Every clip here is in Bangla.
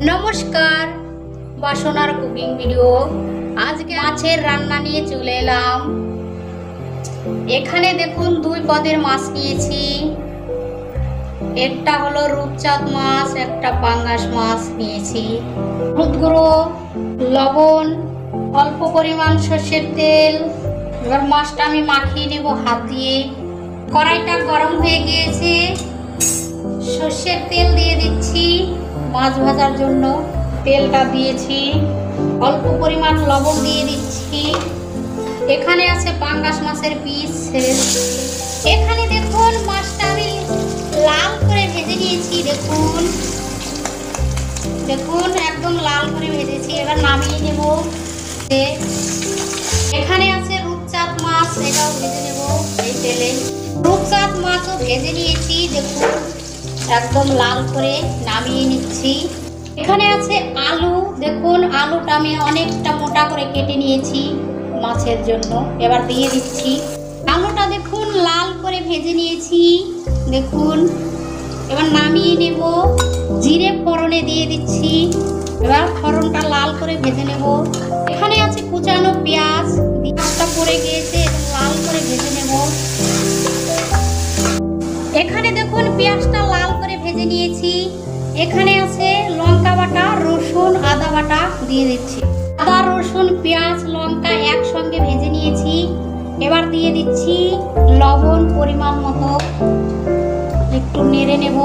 নমস্কার, বাসনার কুকিং ভিডিও। আজকে মাছের রান্না নিয়ে চলে এলাম। এখানে দেখুন দুই পদের মাছ নিয়েছি। একটা হলো রূপচাঁদ মাছ, একটা পাঙ্গাস মাছ নিয়েছি। হলুদ গুঁড়ো, লবণ, অল্প পরিমাণ সর্ষের তেল। এবার মাছটা আমি মাখিয়ে নেব হাত দিয়ে। কড়াইটা গরম হয়ে গিয়েছে, সর্ষের তেল দিয়ে দিচ্ছি। মাছ ভাজার জন্য তেলটা দিয়েছি। অল্প পরিমাণ লবণ দিয়ে দিচ্ছি। এখানে আছে পাঙ্গাস মাছের পিস। এখানে দেখুন মাছটা আমি লাল করে ভেজে নিয়েছি। দেখুন দেখুন একদম লাল করে ভেজেছি। এবার নামিয়ে নেব। এখানে আছে রূপচাঁদ মাছ, এটাও ভেজে নেব এই তেলে। রূপচাঁদ মাছও ভেজে নিয়েছি। দেখুন একদম লাল করে নামিয়ে নিচ্ছি। এখানে আছে আলু। দেখুন আলুটা আমি অনেকটা মোটা করে কেটে নিয়েছি মাছের জন্য। এবার দিয়ে দিচ্ছি। আলুটা দেখুন লাল করে ভেজে নিয়েছি। দেখুন এবার নামিয়ে নেব। জিরে ফোড়নে দিয়ে দিচ্ছি। এবার ফোড়নটা লাল করে ভেজে নেব। এখানে আছে কুচানো পেঁয়াজ। পেঁয়াজটা পড়ে গিয়েছে, লাল করে ভেজে নেব। এখানে দেখুন পেঁয়াজটা লাল করে ভেজে নিয়েছি। এখানে আছে লঙ্কা বাটা, রসুন, আদা বাটা দিয়ে দিচ্ছি। আদা, রসুন, পেঁয়াজ, লঙ্কা একসঙ্গে ভেজে নিয়েছি। এবার দিয়ে দিচ্ছি লবণ পরিমাণ মতো। একটু নেড়ে নেব।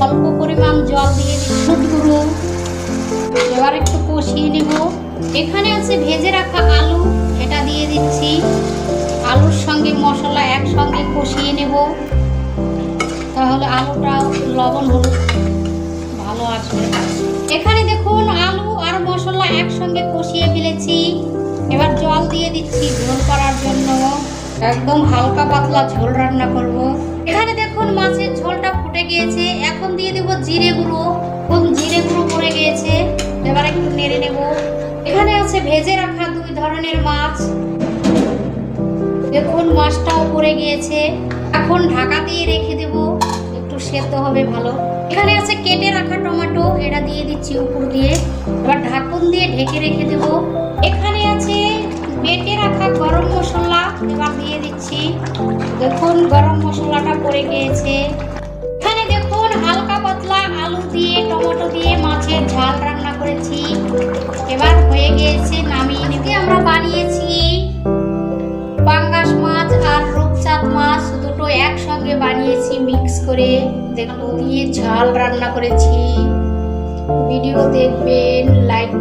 অল্প পরিমাণ জল দিয়ে দিচ্ছি। হলুদ গুঁড়ো। এবার একটু কষিয়ে নেব। এখানে আছে ভেজে রাখা আলু, এটা দিয়ে দিচ্ছি। আলুর সঙ্গে মশলা একসঙ্গে কষিয়ে নেব, তাহলে আলুটা লবণ হলুদ ভালো আসবে। এখানে দেখুন আলু আর মশলা একসঙ্গে কষিয়ে ফেলেছি। এবার জল দিয়ে দিচ্ছি ঝোল করার জন্য। একদম হালকা পাতলা ঝোল রান্না করব। এখানে দেখুন মাছের ঝোলটা ফুটে গিয়েছে। এখন দিয়ে দেব জিরে গুঁড়ো। জিরে গুঁড়ো পড়ে গিয়েছে। এবার একটু নেড়ে নেব। এখানে আছে ভেজে রাখা দুই ধরনের মাছ। দেখুন মাছটাও পড়ে গিয়েছে। এখন ঢাকা দিয়ে রেখে দেব, একটু সেদ্ধ হবে ভালো। এখানে আছে কেটে রাখা টমেটো, এটা দিয়ে দিচ্ছি উপর দিয়ে। এবার ঢাকন দিয়ে ঢেকে রেখে দেব। এখানে আছে বেটে রাখা গরম মশলা, এবার দিয়ে দিচ্ছি। দেখুন গরম মশলাটা পড়ে গিয়েছে। এখানে দেখুন হালকা পাতলা আলু দিয়ে টমেটো দিয়ে মাছের ঝাল রান্না করেছি। এবার হয়ে গিয়েছে, নামিয়ে নিতে। আমরা বানিয়েছি পাঙ্গাস মাছ আর রূপচাঁদ মাছ দুটো একসঙ্গে বানিয়েছি মিক্স করে। দেখুন দিয়ে ঝাল রান্না করেছি। ভিডিও দেখবেন,